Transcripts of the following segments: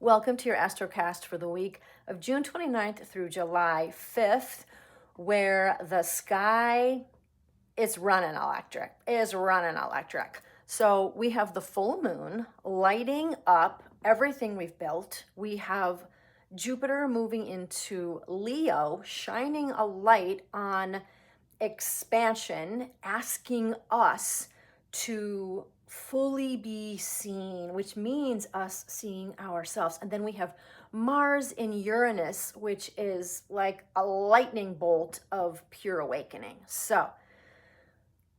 Welcome to your Astrocast for the week of June 29th through July 5th, where the sky is running electric. So we have the full moon lighting up everything we've built. We have Jupiter moving into Leo, shining a light on expansion, asking us to fully be seen, which means us seeing ourselves. And then we have Mars in Uranus, which is like a lightning bolt of pure awakening. So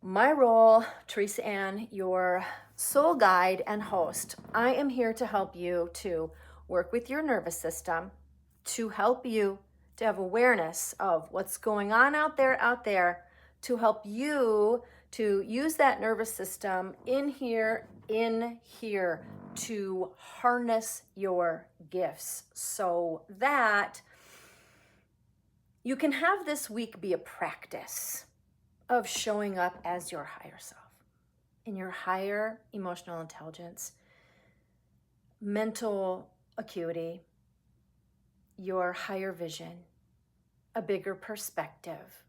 my role, Teresa Ann, your soul guide and host, I am here to help you to work with your nervous system, to help you to have awareness of what's going on out there, to help you to use that nervous system in here, to harness your gifts so that you can have this week be a practice of showing up as your higher self, in your higher emotional intelligence, mental acuity, your higher vision, a bigger perspective,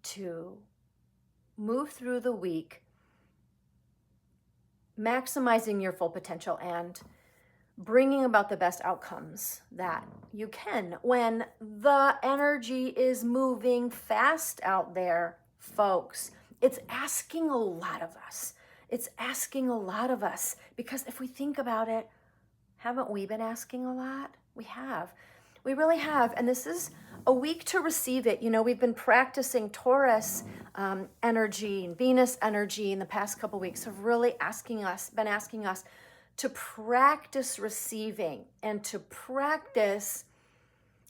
to move through the week maximizing your full potential and bringing about the best outcomes that you can when the energy is moving fast out there, folks. It's asking a lot of us. Because if we think about it, haven't we been asking a lot? We have. We really have. And this is a week to receive it. You know, we've been practicing Taurus energy and Venus energy in the past couple weeks of really been asking us to practice receiving and to practice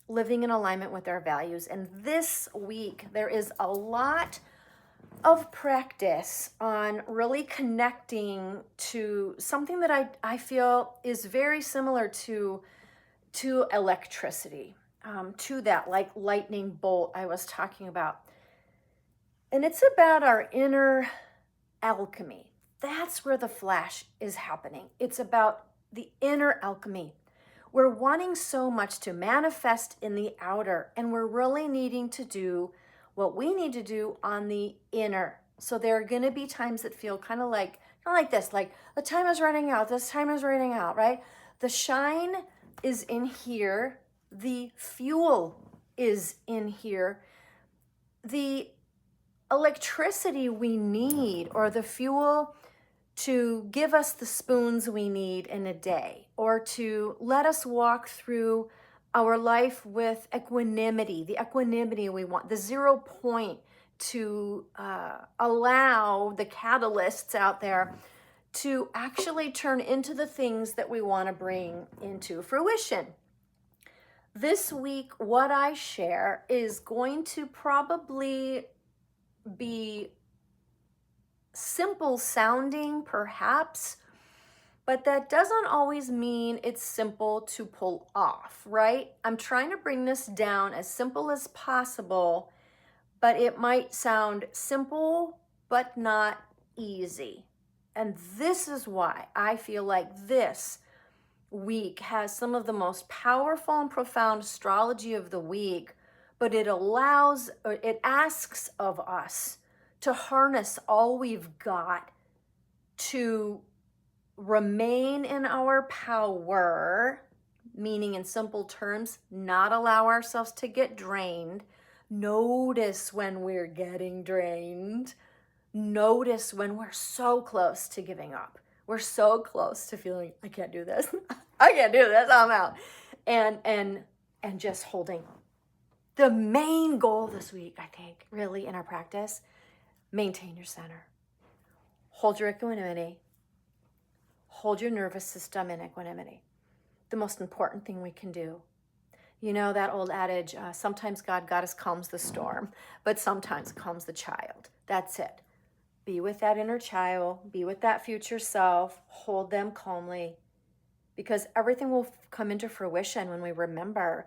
living in alignment with our values. And this week, there is a lot of practice on really connecting to something that I feel is very similar to electricity, to that like lightning bolt I was talking about. And it's about our inner alchemy. That's where the flash is happening. It's about the inner alchemy. We're wanting so much to manifest in the outer, and we're really needing to do what we need to do on the inner. So there are going to be times that feel kind of like this, like the time is running out, right? The shine is in here. The fuel is in here. The electricity we need, or the fuel to give us the spoons we need in a day, or to let us walk through our life with equanimity, the equanimity we want, the 0 point to allow the catalysts out there to actually turn into the things that we want to bring into fruition. This week, what I share is going to probably be simple sounding, perhaps, but that doesn't always mean it's simple to pull off, right? I'm trying to bring this down as simple as possible, but it might sound simple, but not easy. And this is why I feel like this week has some of the most powerful and profound astrology of the week, but it asks of us to harness all we've got to remain in our power, meaning in simple terms, not allow ourselves to get drained. Notice when we're getting drained. Notice when we're so close to giving up. We're so close to feeling, I can't do this. I'm out. And just holding. The main goal this week, I think, really in our practice, maintain your center. Hold your equanimity. Hold your nervous system in equanimity. The most important thing we can do. You know that old adage, sometimes Goddess calms the storm, but sometimes calms the child. That's it. Be with that inner child, be with that future self, hold them calmly, because everything will come into fruition when we remember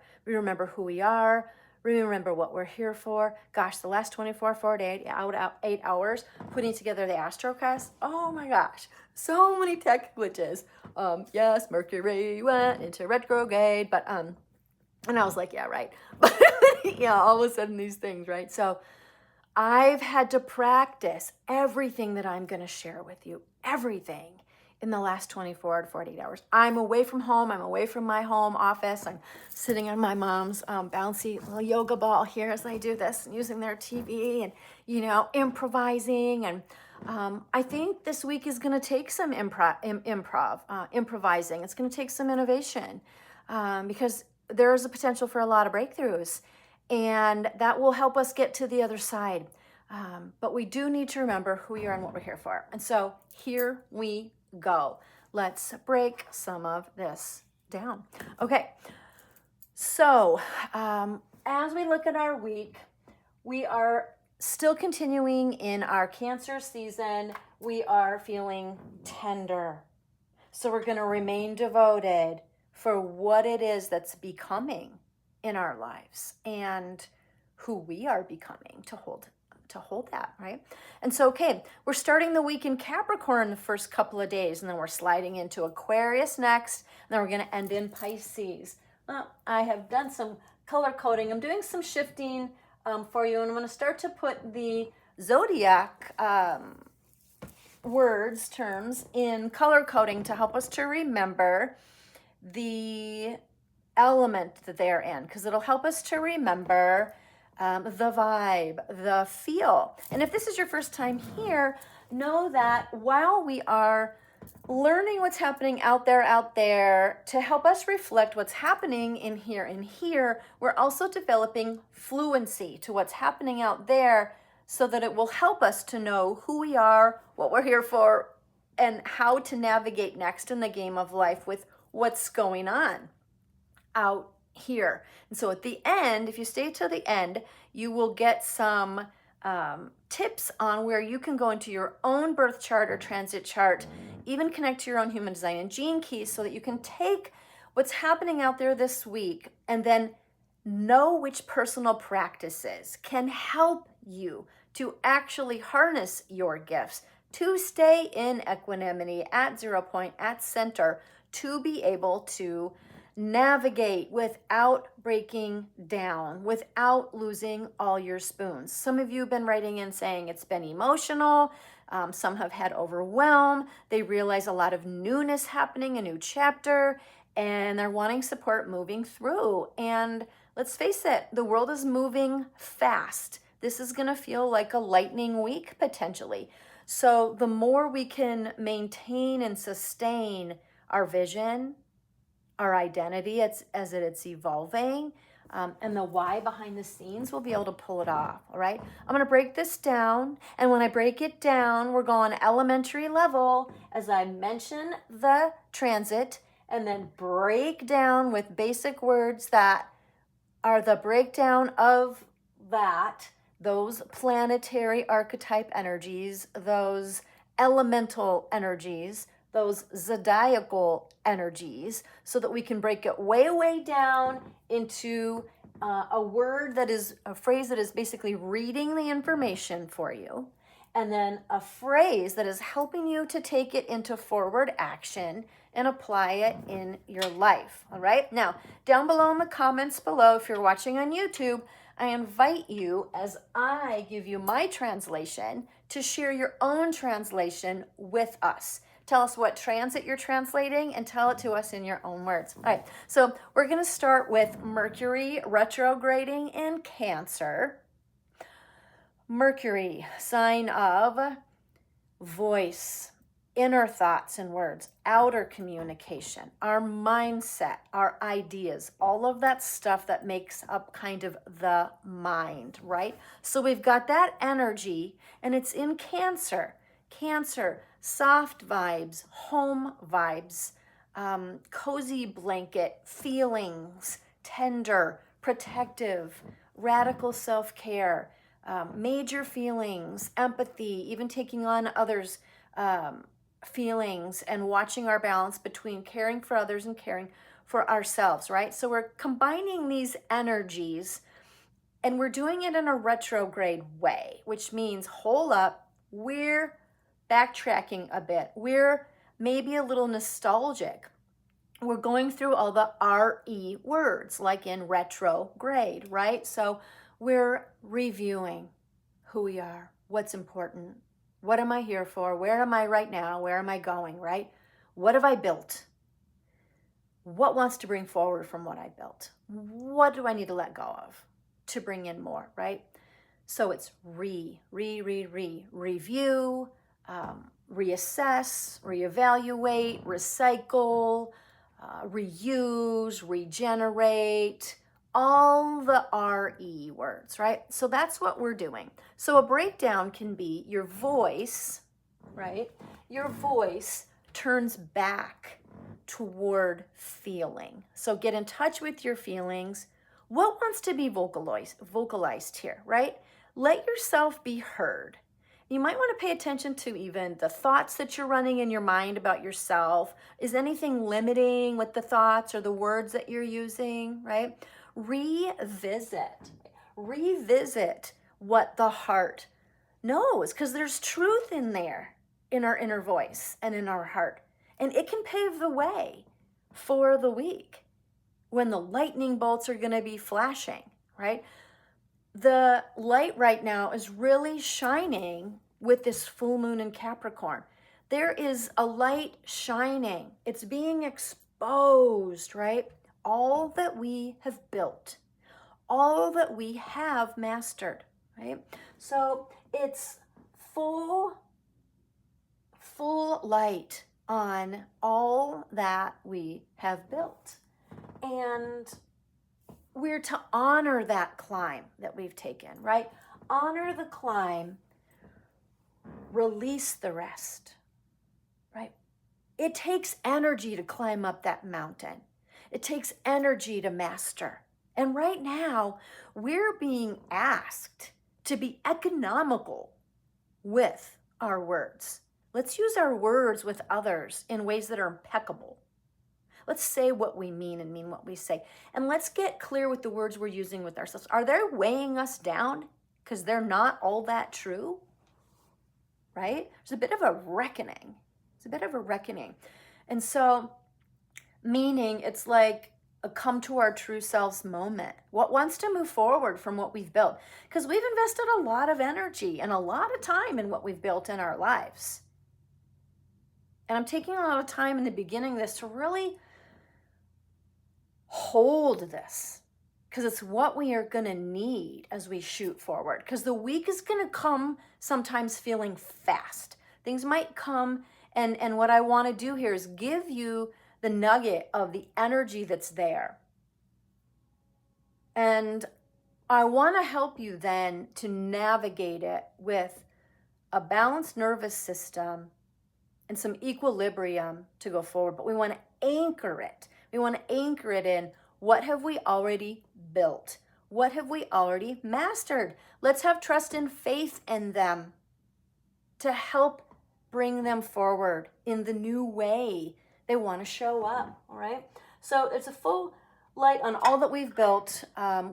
who we are, remember what we're here for. Gosh, the last 48 hours putting together the Astrocast. Oh my gosh, so many tech glitches. Yes, Mercury went into retrograde, but and I was like, yeah, right. But yeah, all of a sudden these things, right? So I've had to practice everything that I'm going to share with you, everything in the last 24 to 48 hours. I'm away from home. I'm away from my home office. I'm sitting on my mom's bouncy little yoga ball here as I do this, and using their TV and, improvising. And I think this week is going to take some improvising. It's going to take some innovation because there is a potential for a lot of breakthroughs. And that will help us get to the other side. But we do need to remember who we are and what we're here for. And so here we go. Let's break some of this down. Okay, so as we look at our week, we are still continuing in our Cancer season. We are feeling tender. So we're going to remain devoted for what it is that's becoming in our lives and who we are becoming to hold that, right? And so, okay, we're starting the week in Capricorn the first couple of days, and then we're sliding into Aquarius next, and then we're going to end in Pisces. Well, I have done some color coding. I'm doing some shifting for you, and I'm going to start to put the zodiac terms in color coding to help us to remember the element that they are in, because it'll help us to remember the vibe, the feel. And if this is your first time here, know that while we are learning what's happening out there to help us reflect what's happening in here, we're also developing fluency to what's happening out there so that it will help us to know who we are, what we're here for, and how to navigate next in the game of life with what's going on out here. And so at the end, if you stay till the end, you will get some tips on where you can go into your own birth chart or transit chart, even connect to your own human design and gene keys so that you can take what's happening out there this week and then know which personal practices can help you to actually harness your gifts, to stay in equanimity at 0 point, at center, to be able to navigate without breaking down, without losing all your spoons. Some of you have been writing in saying it's been emotional. Some have had overwhelm. They realize a lot of newness happening, a new chapter, and they're wanting support moving through. And let's face it, the world is moving fast. This is going to feel like a lightning week potentially. So the more we can maintain and sustain our vision, our identity as it's evolving, and the why behind the scenes, we'll be able to pull it off, all right? I'm going to break this down, and when I break it down, we're going elementary level as I mention the transit, and then break down with basic words that are the breakdown of those planetary archetype energies, those elemental energies, those zodiacal energies, so that we can break it way down into a phrase that is basically reading the information for you, and then a phrase that is helping you to take it into forward action and apply it in your life. All right. Now, down below in the comments below, if you're watching on YouTube, I invite you, as I give you my translation, to share your own translation with us. Tell us what transit you're translating and tell it to us in your own words. All right, so we're going to start with Mercury retrograding in Cancer. Mercury, sign of voice, inner thoughts and words, outer communication, our mindset, our ideas, all of that stuff that makes up kind of the mind, right? So we've got that energy, and it's in Cancer. Cancer, soft vibes, home vibes, cozy blanket, feelings, tender, protective, radical self-care, major feelings, empathy, even taking on others' feelings and watching our balance between caring for others and caring for ourselves, right? So we're combining these energies And we're doing it in a retrograde way, which means hold up, we're backtracking a bit. We're maybe a little nostalgic. We're going through all the RE words, like in retrograde, right? So we're reviewing who we are, what's important, what am I here for, where am I right now, where am I going, right? What have I built? What wants to bring forward from what I built? What do I need to let go of to bring in more, right? So it's review, reassess, reevaluate, recycle, reuse, regenerate, all the RE words, right? So that's what we're doing. So a breakdown can be your voice, right? Your voice turns back toward feeling. So get in touch with your feelings. What wants to be vocalized here, right? Let yourself be heard. You might want to pay attention to even the thoughts that you're running in your mind about yourself. Is anything limiting with the thoughts or the words that you're using, right? Revisit what the heart knows, because there's truth in there, in our inner voice and in our heart. And it can pave the way for the week when the lightning bolts are going to be flashing, right? The light right now is really shining with this full moon in Capricorn. There is a light shining. It's being exposed, right? All that we have built, all that we have mastered, right? So it's full light on all that we have built. And we're to honor that climb that we've taken, right? Honor the climb, release the rest, right? It takes energy to climb up that mountain. It takes energy to master. And right now, we're being asked to be economical with our words. Let's use our words with others in ways that are impeccable. Let's say what we mean and mean what we say. And let's get clear with the words we're using with ourselves. Are they weighing us down because they're not all that true? Right? There's a bit of a reckoning. It's a bit of a reckoning. And so, meaning it's like a come to our true selves moment. What wants to move forward from what we've built? Because we've invested a lot of energy and a lot of time in what we've built in our lives. And I'm taking a lot of time in the beginning of this to really hold this, because it's what we are going to need as we shoot forward. Because the week is going to come sometimes feeling fast. Things might come, and what I want to do here is give you the nugget of the energy that's there. And I want to help you then to navigate it with a balanced nervous system and some equilibrium to go forward. But we want to anchor it. We want to anchor it in what have we already built? What have we already mastered? Let's have trust and faith in them to help bring them forward in the new way they want to show up, all right? So it's a full light on all that we've built.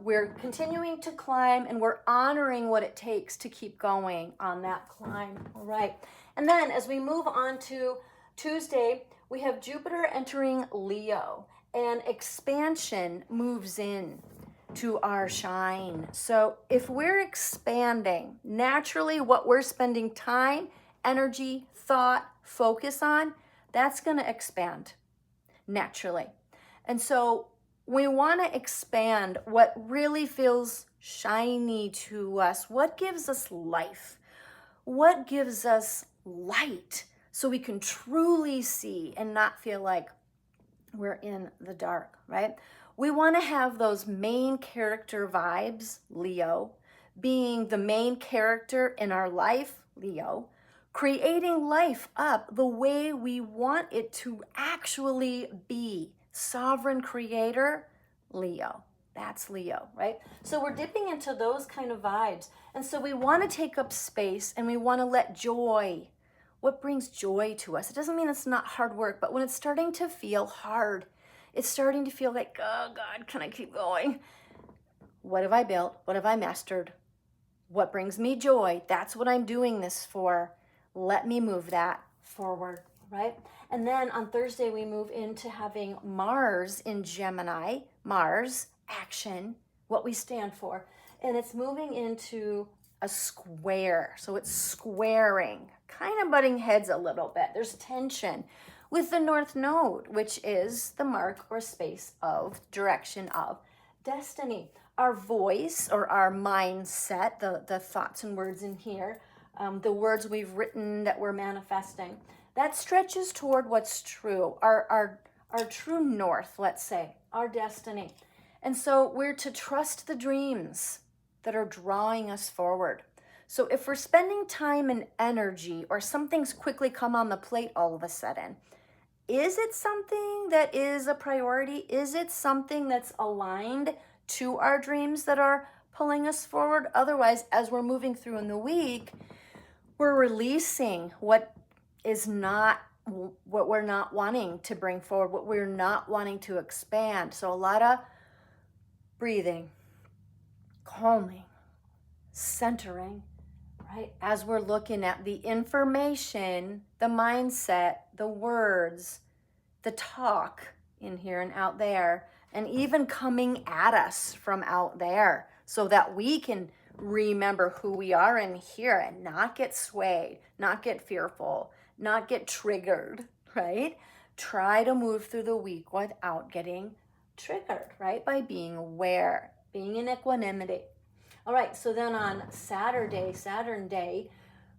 We're continuing to climb, and we're honoring what it takes to keep going on that climb, all right? And then as we move on to Tuesday, we have Jupiter entering Leo, and expansion moves in to our shine. So if we're expanding, naturally what we're spending time, energy, thought, focus on, that's going to expand naturally. And so we want to expand what really feels shiny to us. What gives us life? What gives us light so we can truly see and not feel like we're in the dark, right? We want to have those main character vibes, Leo, being the main character in our life, Leo, creating life up the way we want it to actually be. Sovereign creator, Leo. That's Leo, right? So we're dipping into those kind of vibes. And so we want to take up space, and we want to let joy, what brings joy to us? It doesn't mean it's not hard work, but when it's starting to feel hard, it's starting to feel like, oh God, can I keep going? What have I built? What have I mastered? What brings me joy? That's what I'm doing this for. Let me move that forward, right? And then on Thursday, we move into having Mars in Gemini. Mars, action, what we stand for. And it's moving into a square. So it's squaring, kind of butting heads a little bit. There's tension with the North Node, which is the mark or space of direction of destiny. Our voice or our mindset, the thoughts and words in here, the words we've written that we're manifesting, that stretches toward what's true, our true north, let's say, our destiny. And so we're to trust the dreams that are drawing us forward. So if we're spending time and energy or something's quickly come on the plate all of a sudden, is it something that is a priority? Is it something that's aligned to our dreams that are pulling us forward? Otherwise, as we're moving through in the week, we're releasing what we're not wanting to bring forward, what we're not wanting to expand. So a lot of breathing, calming, centering, right? As we're looking at the information, the mindset, the words, the talk in here and out there, and even coming at us from out there so that we can remember who we are in here and not get swayed, not get fearful, not get triggered, right? Try to move through the week without getting triggered, right? By being aware, being in equanimity. All right, so then on Saturday, Saturn day,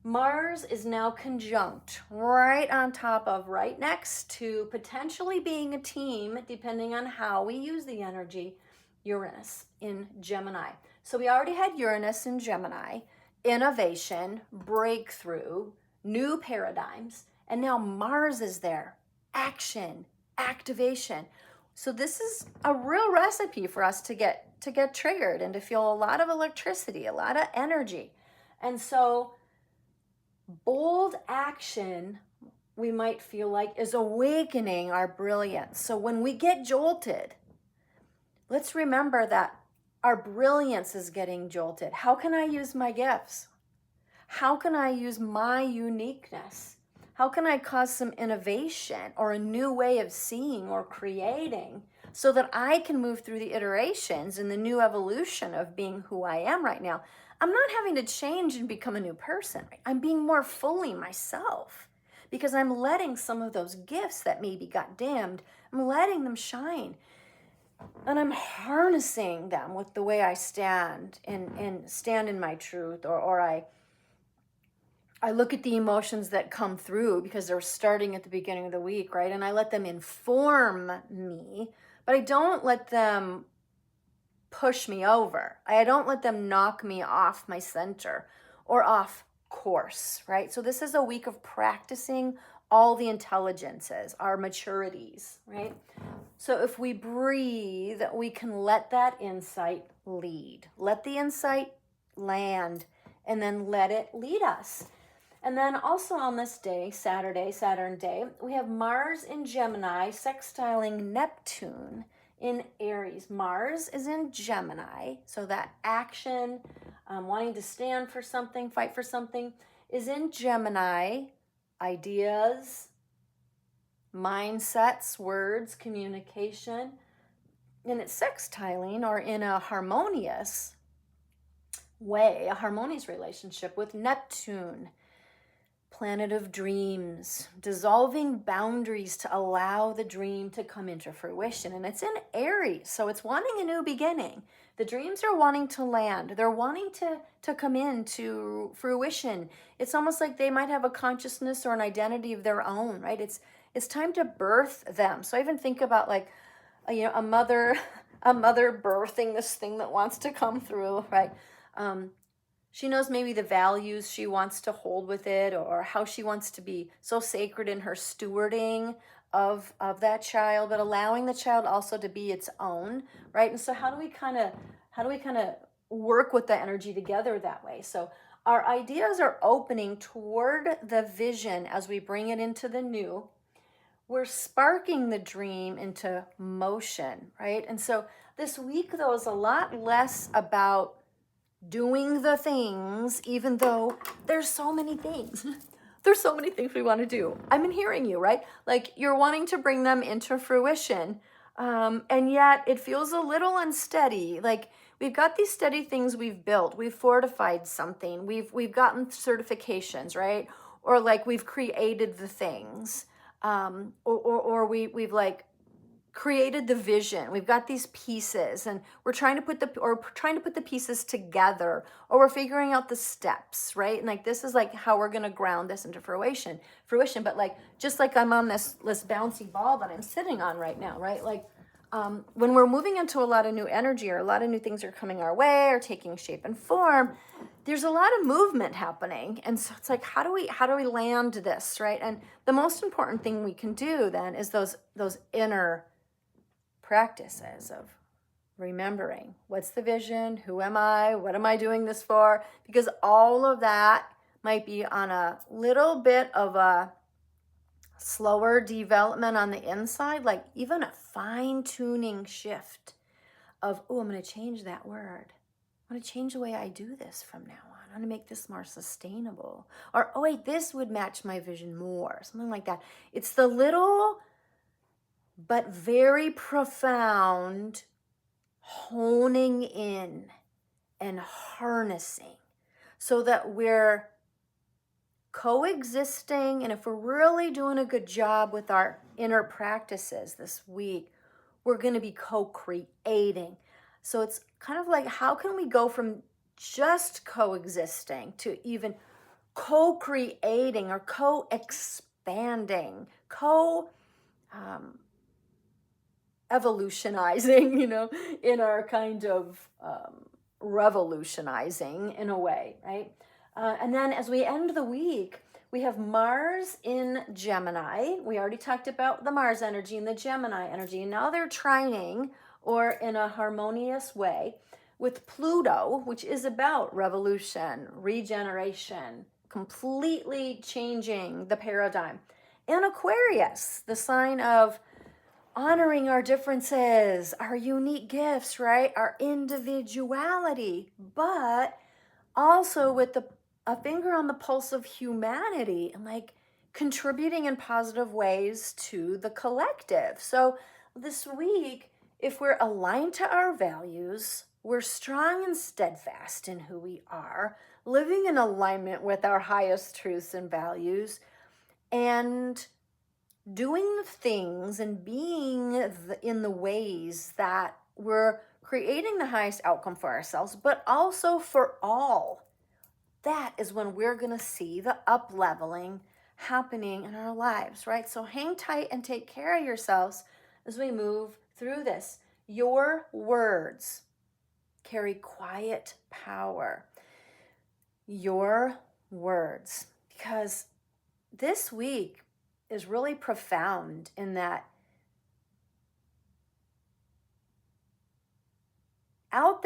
Mars is now conjunct right on top of, right next to, potentially being a team, depending on how we use the energy, Uranus in Gemini. So we already had Uranus in Gemini, innovation, breakthrough, new paradigms, and now Mars is there, action, activation. So this is a real recipe for us to get triggered and to feel a lot of electricity, a lot of energy. And so bold action, we might feel like, is awakening our brilliance. So when we get jolted, let's remember that our brilliance is getting jolted. How can I use my gifts? How can I use my uniqueness? How can I cause some innovation or a new way of seeing or creating so that I can move through the iterations and the new evolution of being who I am right now? I'm not having to change and become a new person. Right? I'm being more fully myself because I'm letting some of those gifts that maybe got dimmed, I'm letting them shine. And I'm harnessing them with the way I stand and stand in my truth, or I look at the emotions that come through because they're starting at the beginning of the week, right? And I let them inform me, but I don't let them push me over. I don't let them knock me off my center or off course, right? So this is a week of practicing all the intelligences, our maturities, right? So if we breathe, we can let that insight lead. Let the insight land and then let it lead us. And then also on this day, Saturday, Saturn day, we have Mars in Gemini sextiling Neptune in Aries. Mars is in Gemini, so that action, wanting to stand for something, fight for something, is in Gemini. Ideas, mindsets, words, communication, and it's sextiling or in a harmonious way, a harmonious relationship with Neptune, planet of dreams, dissolving boundaries to allow the dream to come into fruition. And it's in Aries, so it's wanting a new beginning. The dreams are wanting to land. They're wanting to come into fruition. It's almost like they might have a consciousness or an identity of their own, right? It's time to birth them. So I even think about like, a mother birthing this thing that wants to come through, right? She knows maybe the values she wants to hold with it, or how she wants to be so sacred in her stewarding of that child, but allowing the child also to be its own, right? And so how do we kind of work with the energy together that way? So our ideas are opening toward the vision as we bring it into the new. we're sparking the dream into motion, right? And so this week, though, is a lot less about doing the things, even though there's so many things. There's so many things we want to do. I've been hearing you, right? Like you're wanting to bring them into fruition. And yet it feels a little unsteady. Like we've got these steady things we've built. We've fortified something. We've gotten certifications, right? Or like we've created the things. Or we've like created the vision. We've got these pieces and we're trying to put the pieces together, or we're figuring out the steps, right? And like this is like how we're going to ground this into fruition. But like just like I'm on this bouncy ball that I'm sitting on right now, right? Like when we're moving into a lot of new energy, or a lot of new things are coming our way or taking shape and form, there's a lot of movement happening. And so it's like, how do we land this, right? And the most important thing we can do then is those inner practices of remembering what's the vision, who am I, what am I doing this for? Because all of that might be on a little bit of a slower development on the inside, like even a fine-tuning shift of, oh, I'm going to change that word. I'm going to change the way I do this from now on. I'm going to make this more sustainable. Or, oh, wait, this would match my vision more. Something like that. It's the little but very profound honing in and harnessing so that we're coexisting. And if we're really doing a good job with our inner practices this week, we're going to be co-creating. So it's kind of like, how can we go from just coexisting to even co-creating or co-expanding, evolutionizing, in our kind of revolutionizing in a way, right? And then as we end the week, we have Mars in Gemini. We already talked about the Mars energy and the Gemini energy, and now they're trining, or in a harmonious way, with Pluto, which is about revolution, regeneration, completely changing the paradigm. And Aquarius, the sign of honoring our differences, our unique gifts, right? Our individuality, but also with a finger on the pulse of humanity and like contributing in positive ways to the collective. So this week, if we're aligned to our values, we're strong and steadfast in who we are, living in alignment with our highest truths and values, and doing things and being in the ways that we're creating the highest outcome for ourselves, but also for all. That is when we're going to see the up-leveling happening in our lives, right? So hang tight and take care of yourselves as we move through this. Your words carry quiet power. Your words, because this week is really profound in that out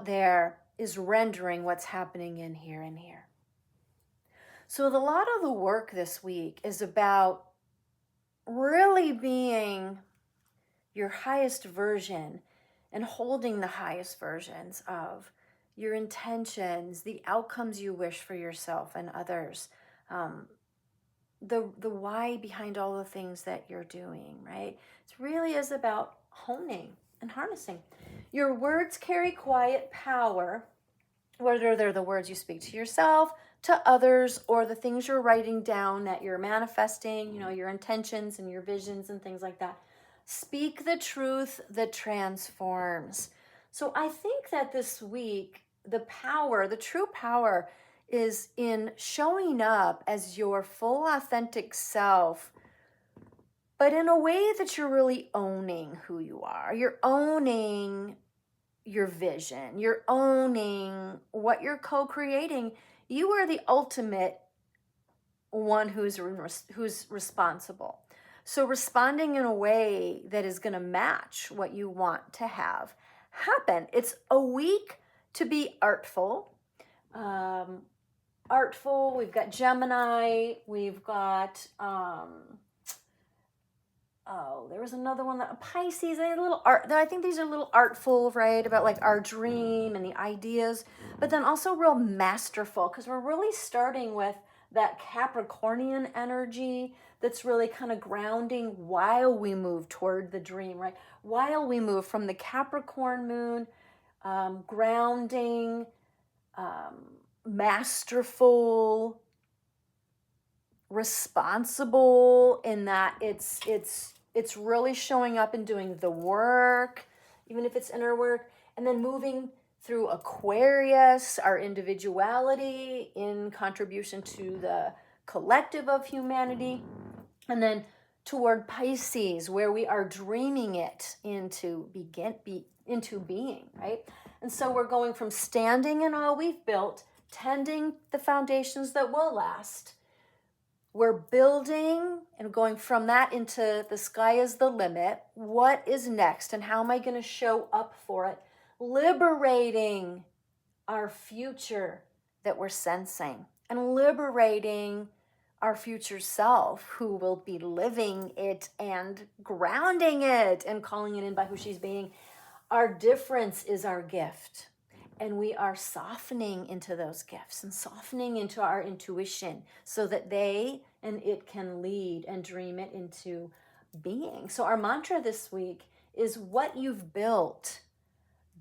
there is rendering what's happening in here and here. So a lot of the work this week is about really being your highest version and holding the highest versions of your intentions, the outcomes you wish for yourself and others, the why behind all the things that you're doing, right? It really is about honing and harnessing. Your words carry quiet power, whether they're the words you speak to yourself, to others, or the things you're writing down that you're manifesting, your intentions and your visions and things like that. Speak the truth that transforms. So I think that this week, the true power is in showing up as your full authentic self, but in a way that you're really owning who you are. You're owning your vision. You're owning what you're co-creating. You are the ultimate one who's responsible. So responding in a way that is going to match what you want to have happen. It's a week to be artful. We've got Gemini, we've got Oh, there was another one, that Pisces, a little art. I think these are a little artful, right? About like our dream and the ideas, but then also real masterful, because we're really starting with that Capricornian energy that's really kind of grounding while we move toward the dream, right? While we move from the Capricorn moon, grounding, masterful, responsible, in that it's really showing up and doing the work, even if it's inner work, and then moving through Aquarius, our individuality in contribution to the collective of humanity, and then toward Pisces, where we are dreaming it into being, right? And so we're going from standing in all we've built, tending the foundations that will last. We're building and going from that into the sky is the limit. What is next, and how am I going to show up for it? Liberating our future that we're sensing, and liberating our future self, who will be living it and grounding it and calling it in by who she's being. Our difference is our gift. And we are softening into those gifts and softening into our intuition, so that they and it can lead and dream it into being. So our mantra this week is, what you've built,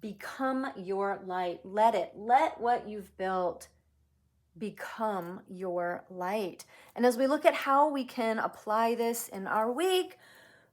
become your light. Let what you've built become your light. And as we look at how we can apply this in our week,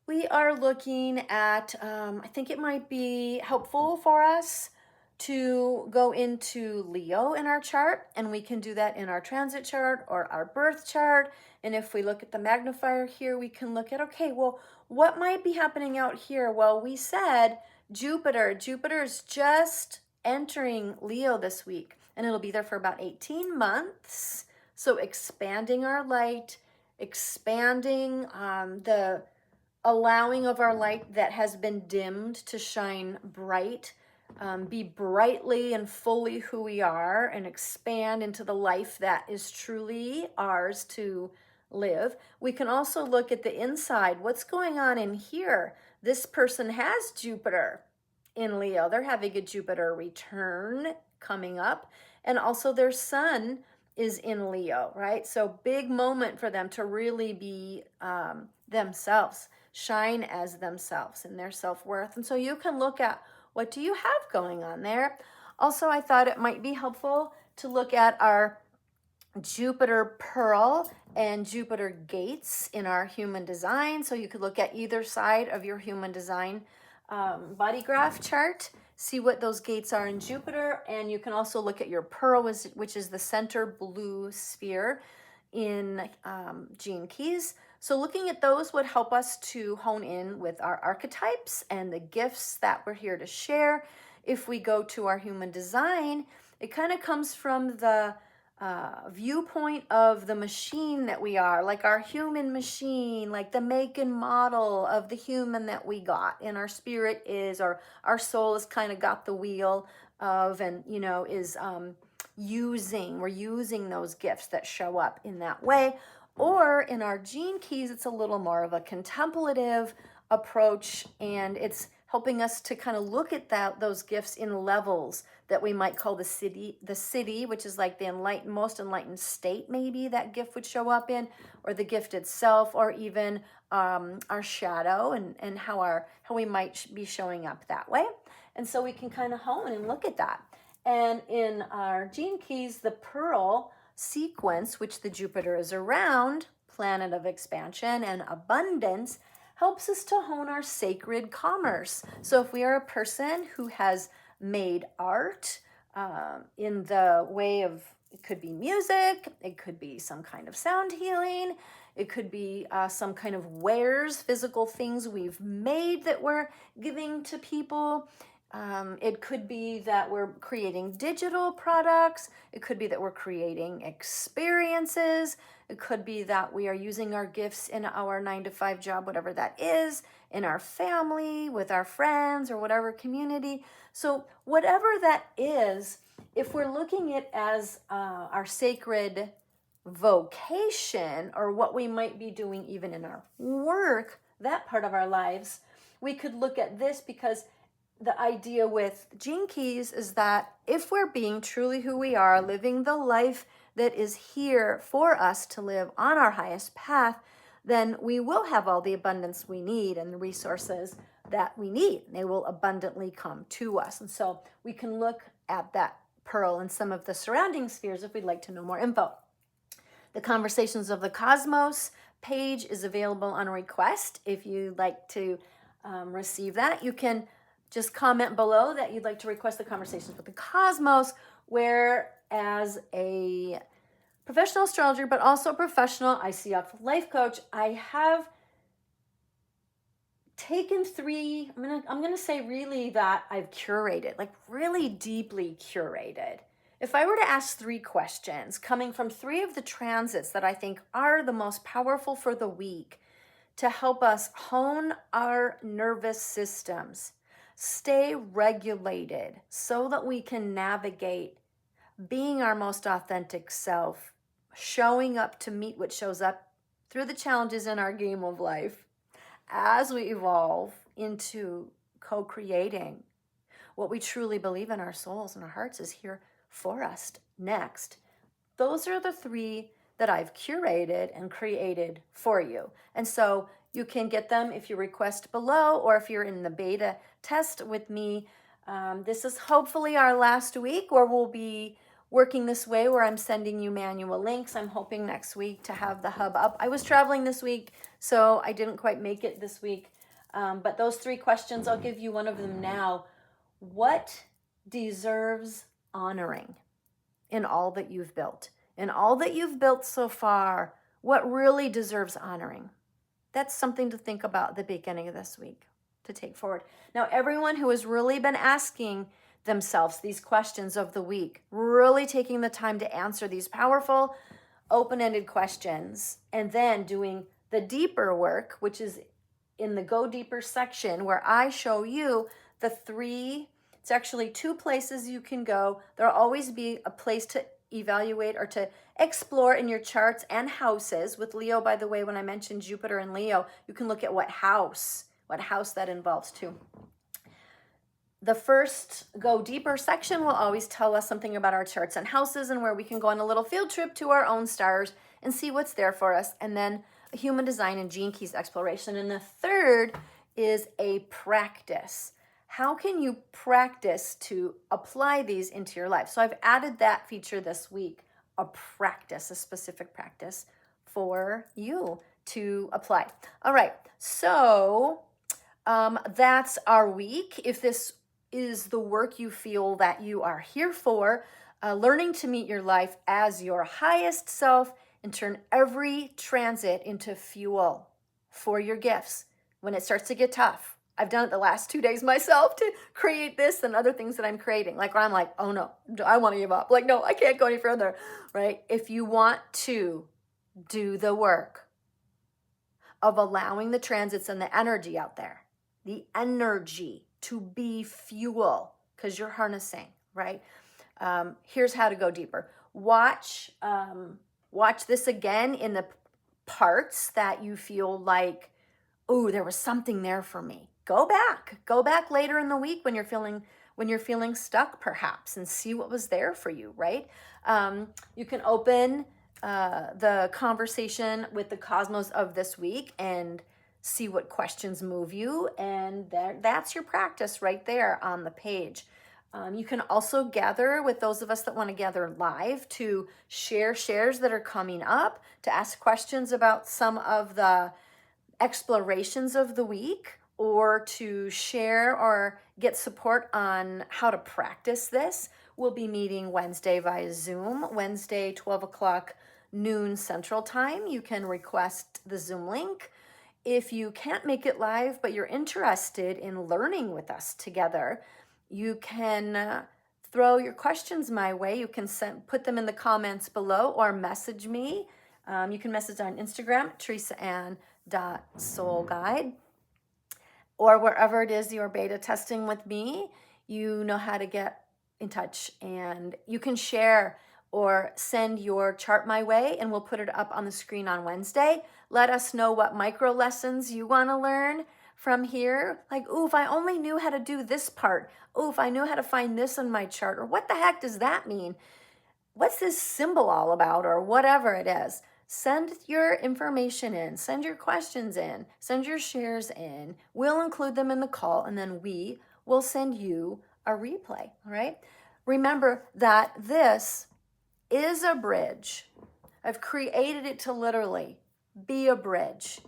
we are looking at, I think it might be helpful for us to go into Leo in our chart, and we can do that in our transit chart or our birth chart. And if we look at the magnifier here, we can look at, okay, well, what might be happening out here? Well, we said Jupiter's just entering Leo this week, and it'll be there for about 18 months. So expanding our light, expanding the allowing of our light that has been dimmed to shine bright, be brightly and fully who we are, and expand into the life that is truly ours to live. We can also look at the inside. What's going on in here? This person has Jupiter in Leo. They're having a Jupiter return coming up, and also their sun is in Leo, right? So big moment for them to really be themselves, shine as themselves in their self-worth. And so you can look at, what do you have going on there? Also, I thought it might be helpful to look at our Jupiter Pearl and Jupiter gates in our human design. So you could look at either side of your human design body graph chart, see what those gates are in Jupiter. And you can also look at your Pearl, which is the center blue sphere in Gene Keys. So looking at those would help us to hone in with our archetypes and the gifts that we're here to share. If we go to our human design, it kind of comes from the viewpoint of the machine that we are, like our human machine, like the make and model of the human that we got. And our spirit is, or our soul has kind of got the wheel of, and, you know, is we're using those gifts that show up in that way. Or in our Gene Keys, it's a little more of a contemplative approach, and it's helping us to kind of look at those gifts in levels that we might call the city, which is like the most enlightened state, maybe that gift would show up in, or the gift itself, or even our shadow, and how we might be showing up that way. And so we can kind of hone and look at that. And in our Gene Keys, the Pearl sequence, which the Jupiter is around, planet of expansion and abundance, helps us to hone our sacred commerce. So if we are a person who has made art in the way of, it could be music, it could be some kind of sound healing, it could be some kind of wares, physical things we've made that we're giving to people. It could be that we're creating digital products. It could be that we're creating experiences. It could be that we are using our gifts in our 9-to-5 job, whatever that is, in our family, with our friends, or whatever community. So whatever that is, if we're looking at it as our sacred vocation, or what we might be doing even in our work, that part of our lives, we could look at this, because the idea with Gene Keys is that if we're being truly who we are, living the life that is here for us to live on our highest path, then we will have all the abundance we need and the resources that we need. They will abundantly come to us. And so we can look at that pearl and some of the surrounding spheres if we'd like to know more info. The Conversations of the Cosmos page is available on request. If you'd like to receive that, you can just comment below that you'd like to request the Conversations with the Cosmos, where as a professional astrologer, but also a professional ICF life coach, I have taken three, I'm gonna say really that I've curated, like really deeply curated. If I were to ask three questions coming from three of the transits that I think are the most powerful for the week to help us hone our nervous systems, stay regulated so that we can navigate being our most authentic self, showing up to meet what shows up through the challenges in our game of life as we evolve into co-creating what we truly believe in our souls and our hearts is here for us next. Those are the three that I've curated and created for you. And so you can get them if you request below, or if you're in the beta test with me. This is hopefully our last week where we'll be working this way, where I'm sending you manual links. I'm hoping next week to have the hub up. I was traveling this week, so I didn't quite make it this week. But those three questions, I'll give you one of them now. What deserves honoring in all that you've built? In all that you've built so far, what really deserves honoring? That's something to think about at the beginning of this week, to take forward. Now, everyone who has really been asking themselves these questions of the week, really taking the time to answer these powerful, open-ended questions, and then doing the deeper work, which is in the Go Deeper section, where I show you the three, it's actually 2 places you can go. There'll always be a place to evaluate or to explore in your charts and houses. With Leo, by the way, when I mentioned Jupiter and Leo, you can look at what house that involves too. The first Go Deeper section will always tell us something about our charts and houses, and where we can go on a little field trip to our own stars and see what's there for us. And then a human design and Gene Keys exploration. And the third is a practice. How can you practice to apply these into your life? So I've added that feature this week, a practice, a specific practice for you to apply. All right, so that's our week. If this is the work you feel that you are here for, learning to meet your life as your highest self and turn every transit into fuel for your gifts when it starts to get tough. I've done it the last 2 days myself to create this and other things that I'm creating. Like when I'm like, oh no, I want to give up. Like, no, I can't go any further, right? If you want to do the work of allowing the transits and the energy out there, the energy to be fuel, because you're harnessing, right? Here's how to go deeper. Watch this again in the parts that you feel like, oh, there was something there for me. Go back later in the week when you're feeling stuck, perhaps, and see what was there for you, right? You can open the conversation with the cosmos of this week and see what questions move you, and that's your practice right there on the page. You can also gather with those of us that want to gather live to share shares that are coming up, to ask questions about some of the explorations of the week, or to share or get support on how to practice this. We'll be meeting Wednesday via Zoom, Wednesday, 12 o'clock noon Central Time. You can request the Zoom link. If you can't make it live, but you're interested in learning with us together, you can throw your questions my way. You can put them in the comments below or message me. You can message on Instagram, teresaann.soulguide, or wherever it is you're beta testing with me. You know how to get in touch, and you can share or send your chart my way and we'll put it up on the screen on Wednesday. Let us know what micro lessons you want to learn from here. Like, ooh, if I only knew how to do this part. Ooh, if I knew how to find this in my chart, or what the heck does that mean? What's this symbol all about, or whatever it is. Send your information in, send your questions in, send your shares in. We'll include them in the call, and then we will send you a replay, all right? Remember that this is a bridge. I've created it to literally be a bridge,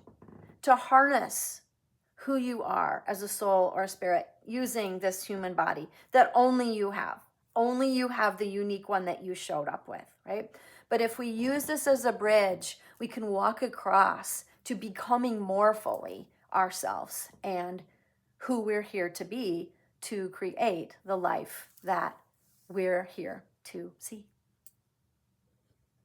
to harness who you are as a soul or a spirit using this human body that only you have. Only you have the unique one that you showed up with, right? But if we use this as a bridge, we can walk across to becoming more fully ourselves and who we're here to be to create the life that we're here to see.